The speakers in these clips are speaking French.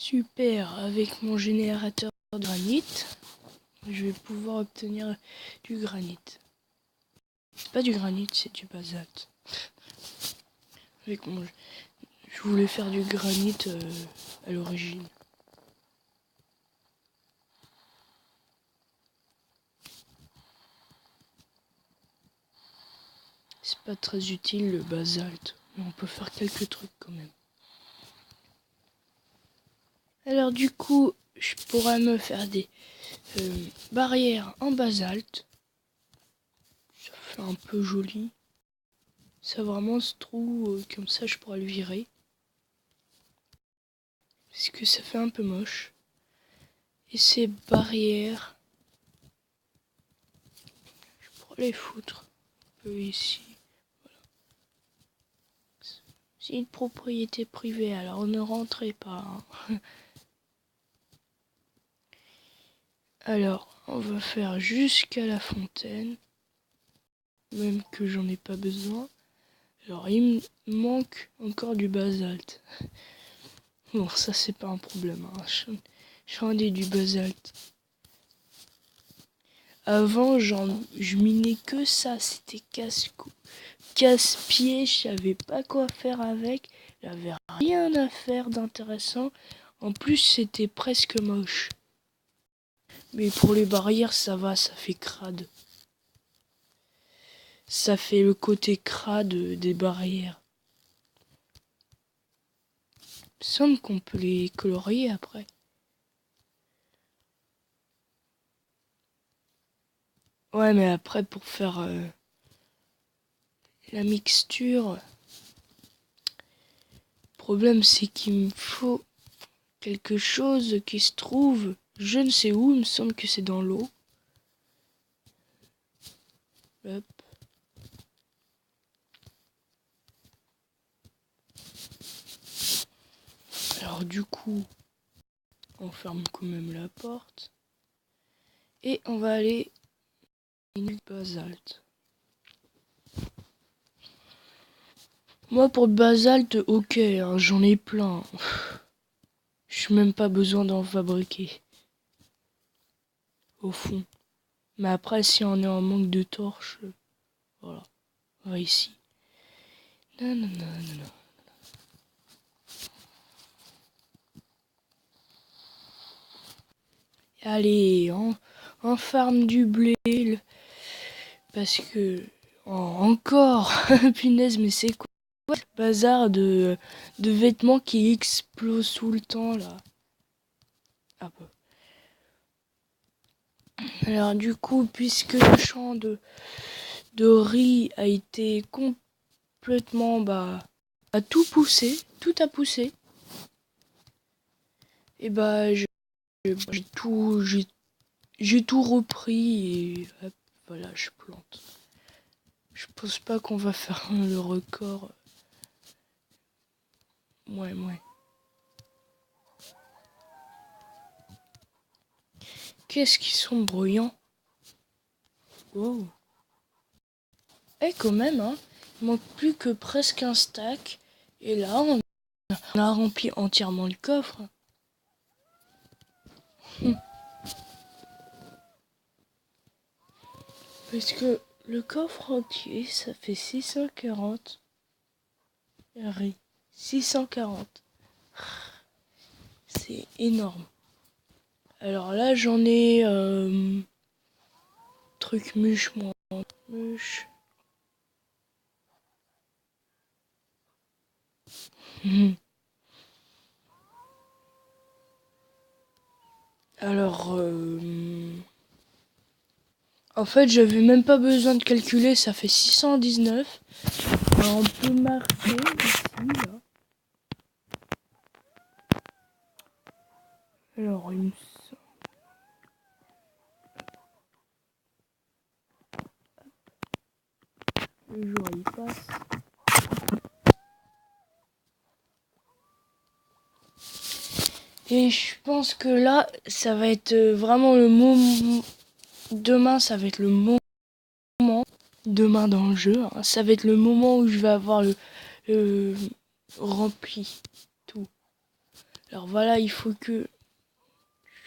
Super, avec mon générateur de granit, je vais pouvoir obtenir du granit. C'est pas du granit, c'est du basalte. Avec mon... Je voulais faire du granit à l'origine. C'est pas très utile le basalte, mais on peut faire quelques trucs quand même. Alors du coup, je pourrais me faire des barrières en basalte. Ça fait un peu joli. Ça vraiment ce trou, comme ça je pourrais le virer. Parce que ça fait un peu moche. Et ces barrières, je pourrais les foutre un peu ici. Voilà. C'est une propriété privée, alors ne rentrez pas. Hein. Alors, on va faire jusqu'à la fontaine. Même que j'en ai pas besoin. Alors, il me manque encore du basalte. Bon, ça, c'est pas un problème. Hein. J'en ai du basalte. Avant, je minais que ça. C'était casse-pied. Je savais pas quoi faire avec. J'avais rien à faire d'intéressant. En plus, c'était presque moche. Mais pour les barrières, ça va, ça fait crade. Ça fait le côté crade des barrières. Il me semble qu'on peut les colorier après. Ouais, mais après, pour faire la mixture, le problème, c'est qu'il me faut quelque chose qui se trouve, je ne sais où, il me semble que c'est dans l'eau. Hop. Alors du coup, on ferme quand même la porte. Et on va aller miner le basalte. Moi pour le basalte, ok, hein, j'en ai plein. Je n'ai même pas besoin d'en fabriquer. Au fond. Mais après, si on est en manque de torches, voilà. On va ici. Non, non, non, non, non. Allez, on farme du blé. Parce que... encore punaise, mais c'est quoi ce bazar de vêtements qui explosent tout le temps, là. Ah bah. Alors du coup, puisque le champ de riz a été complètement... a tout poussé, tout a poussé. Et bah, j'ai tout repris et hop, voilà, je plante. Je pense pas qu'on va faire le record. Ouais. Qu'est-ce qu'ils sont bruyants. Wow. Eh quand même, hein. Il manque plus que presque un stack. Et là, on a rempli entièrement le coffre. Parce que le coffre entier, ça fait 640. Riz. 640. C'est énorme. Alors là, j'en ai... truc mûche, moi. Mûche. Alors... en fait, j'avais même pas besoin de calculer, ça fait 619. Alors, on peut marquer ici, là. Alors, il me semble... Le jour, il passe. Et je pense que là, ça va être vraiment le moment... Demain, ça va être le moment... Demain dans le jeu, hein, ça va être le moment où je vais avoir le rempli tout. Alors voilà, il faut que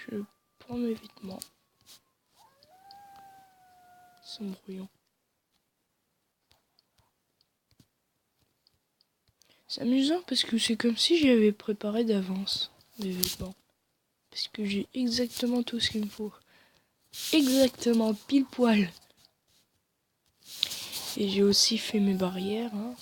je prends mes vêtements. Ils sont bruyants. C'est amusant parce que c'est comme si j'avais préparé d'avance mes vêtements. Parce que j'ai exactement tout ce qu'il me faut. Exactement, pile poil. Et j'ai aussi fait mes barrières. Hein.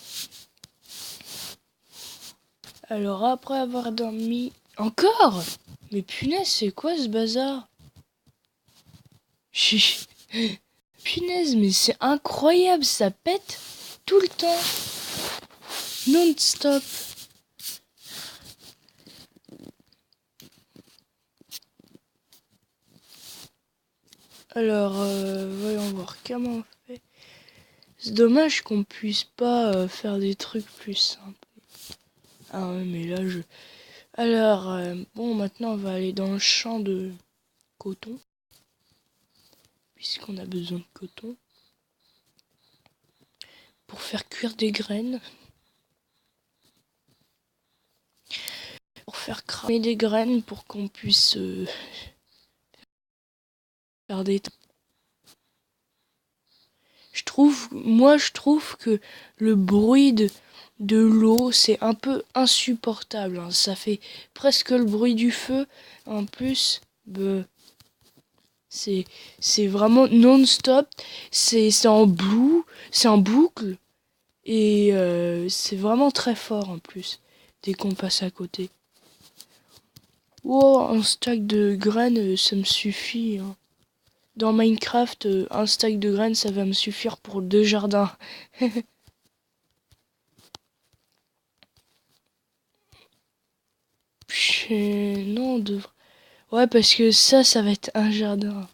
Alors après avoir dormi... Encore? Mais punaise, c'est quoi ce bazar? Punaise, mais c'est incroyable, ça pète tout le temps. Non-stop. Alors, voyons voir comment on fait. C'est dommage qu'on puisse pas faire des trucs plus simples. Ah ouais, mais là, je... Alors, bon, maintenant, on va aller dans le champ de coton. Puisqu'on a besoin de coton. Pour faire cuire des graines. Pour faire cramer des graines pour qu'on puisse faire des... je trouve que le bruit de l'eau, c'est un peu insupportable. Hein. Ça fait presque le bruit du feu. En plus, c'est vraiment non-stop. C'est en boucle. Et c'est vraiment très fort en plus, dès qu'on passe à côté. Oh, un stack de graines, ça me suffit. Hein. Dans Minecraft, un stack de graines, ça va me suffire pour 2 jardins. Non, ouais, parce que ça va être un jardin.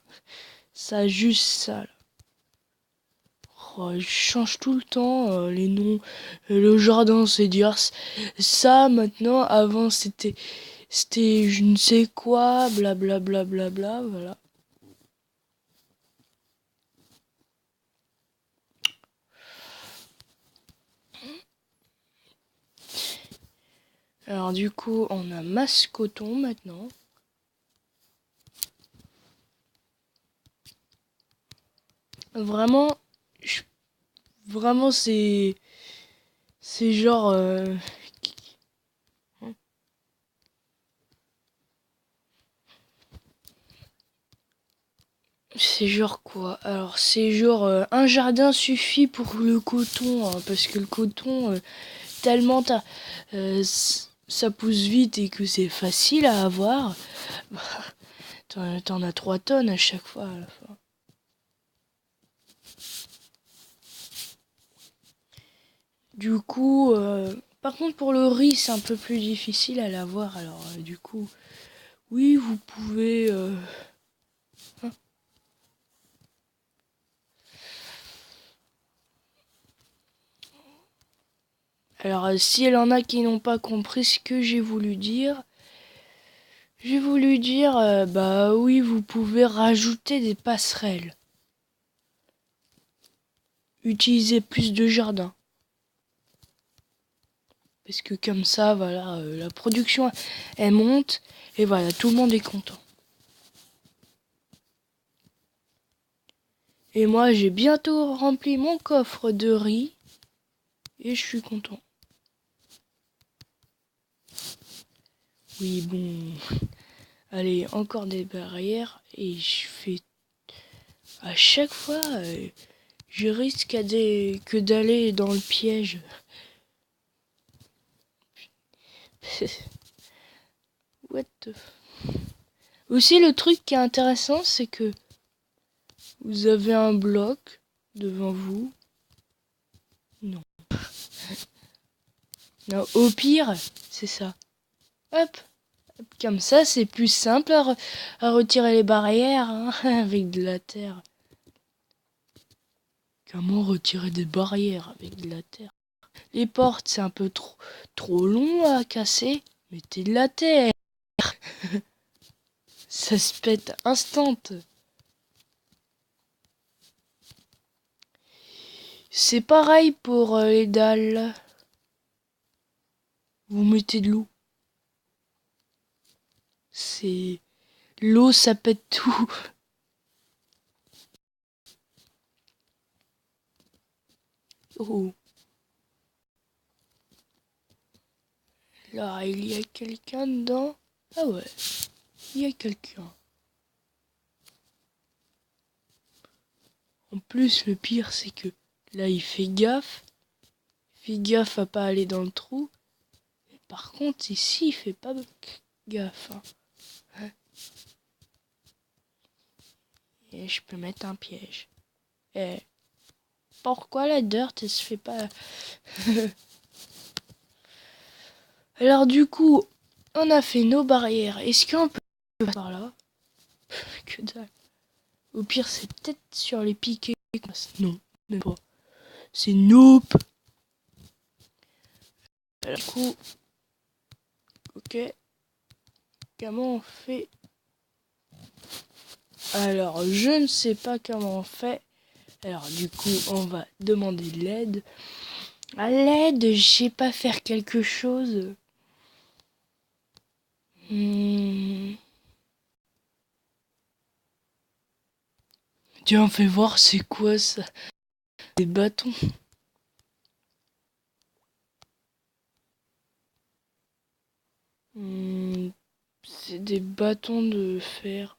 Ça, juste ça. Là. Oh, je change tout le temps les noms. Le jardin, c'est dire ça maintenant. Avant, c'était je ne sais quoi, blablabla, voilà. Alors du coup, on a masse coton maintenant. Vraiment, vraiment c'est genre c'est genre quoi? Alors c'est genre un jardin suffit pour le coton hein, parce que le coton tellement ça pousse vite et que c'est facile à avoir. T'en as 3 tonnes à chaque fois à la fin. Du coup, par contre pour le riz c'est un peu plus difficile à l'avoir. Alors du coup, oui vous pouvez... hein. Alors si elle en a qui n'ont pas compris ce que j'ai voulu dire, bah oui vous pouvez rajouter des passerelles. Utiliser plus de jardins. Parce que comme ça, voilà, la production, elle monte. Et voilà, tout le monde est content. Et moi, j'ai bientôt rempli mon coffre de riz. Et je suis content. Oui, bon. Allez, encore des barrières. Et je fais... À chaque fois, je risque que d'aller dans le piège. What the... Aussi, le truc qui est intéressant, c'est que vous avez un bloc devant vous. Non. Non, au pire, c'est ça. Hop, comme ça, c'est plus simple à retirer les barrières hein, avec de la terre. Comment retirer des barrières avec de la terre? Les portes, c'est un peu trop long à casser. Mettez de la terre. Ça se pète instant. C'est pareil pour les dalles. Vous mettez de l'eau. C'est... L'eau, ça pète tout. Oh. Là, il y a quelqu'un dedans. Ah ouais, il y a quelqu'un. En plus, le pire, c'est que là, il fait gaffe. Il fait gaffe à pas aller dans le trou. Par contre, ici, il fait pas gaffe. Hein. Et je peux mettre un piège. Et pourquoi la dirt, elle se fait pas... Alors du coup, on a fait nos barrières. Est-ce qu'on peut par là? Que dalle. Au pire, c'est peut-être sur les piquets. Non, même pas. C'est nope. Alors, du coup, ok. Comment on fait? Alors, je ne sais pas comment on fait. Alors, du coup, on va demander de l'aide. À l'aide, je sais pas faire quelque chose. Tiens, fais voir, c'est quoi ça? Des bâtons. C'est des bâtons de fer.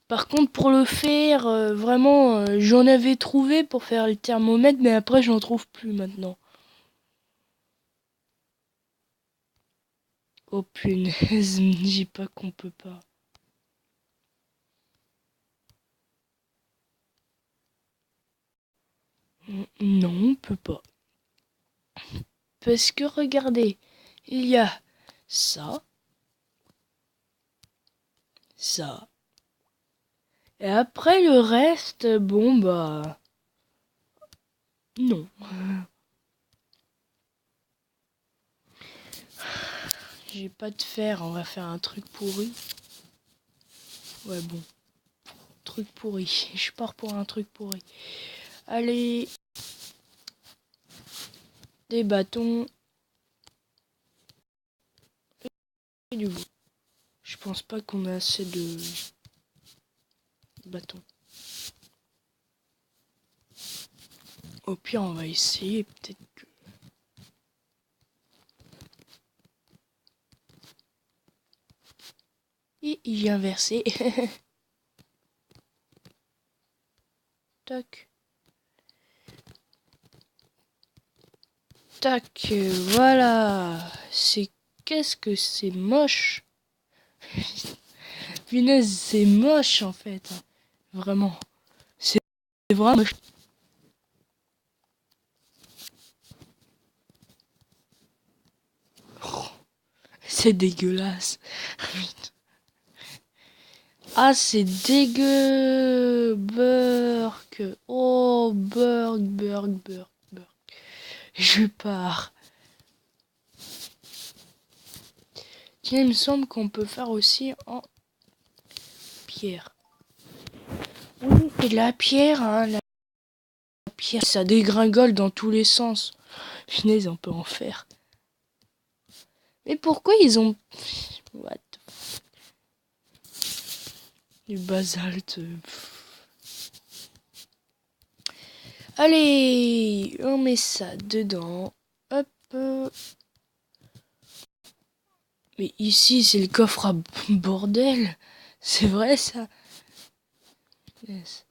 Par contre, pour le fer, vraiment, j'en avais trouvé pour faire le thermomètre, mais après, j'en trouve plus maintenant. Oh punaise, me dis pas qu'on peut pas. Non, on peut pas. Parce que regardez, il y a ça, ça. Et après le reste, bon bah... Non. J'ai pas de fer, on va faire un truc pourri. Ouais bon, truc pourri. Je pars pour un truc pourri. Allez. Des bâtons. Et du bout. Je pense pas qu'on a assez de bâtons. Au pire, on va essayer, peut-être que... Et il vient verser. Tac. Tac, voilà. C'est... Qu'est-ce que c'est moche. Punaise, c'est moche en fait. Vraiment. C'est vraiment moche. Oh, c'est dégueulasse. Ah, c'est dégueu. Burk. Oh, burk, burk, burk, burk. Je pars. Tiens, il me semble qu'on peut faire aussi en pierre. Oui, c'est de la pierre, hein. La pierre, ça dégringole dans tous les sens. Punaise, on peut en faire. Mais pourquoi ils ont... What? Du basalte. Allez, on met ça dedans. Hop. Mais ici, c'est le coffre à bordel. C'est vrai, ça. Yes.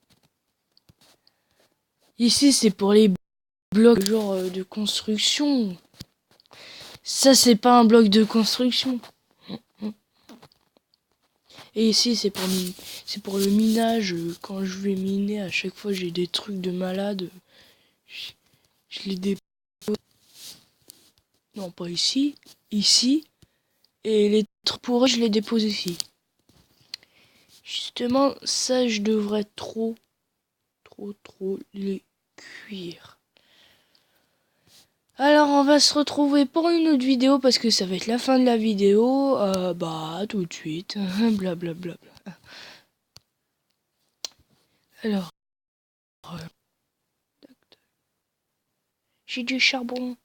Ici, c'est pour les blocs genre de construction. Ça, c'est pas un bloc de construction. Et ici, c'est pour le minage. Quand je vais miner, à chaque fois, j'ai des trucs de malade. Je les dépose. Non, pas ici. Ici. Et les trucs pour eux, je les dépose ici. Justement, ça, je devrais trop les cuire. Alors, on va se retrouver pour une autre vidéo parce que ça va être la fin de la vidéo. Bah, tout de suite. Blablabla. Alors, j'ai du charbon.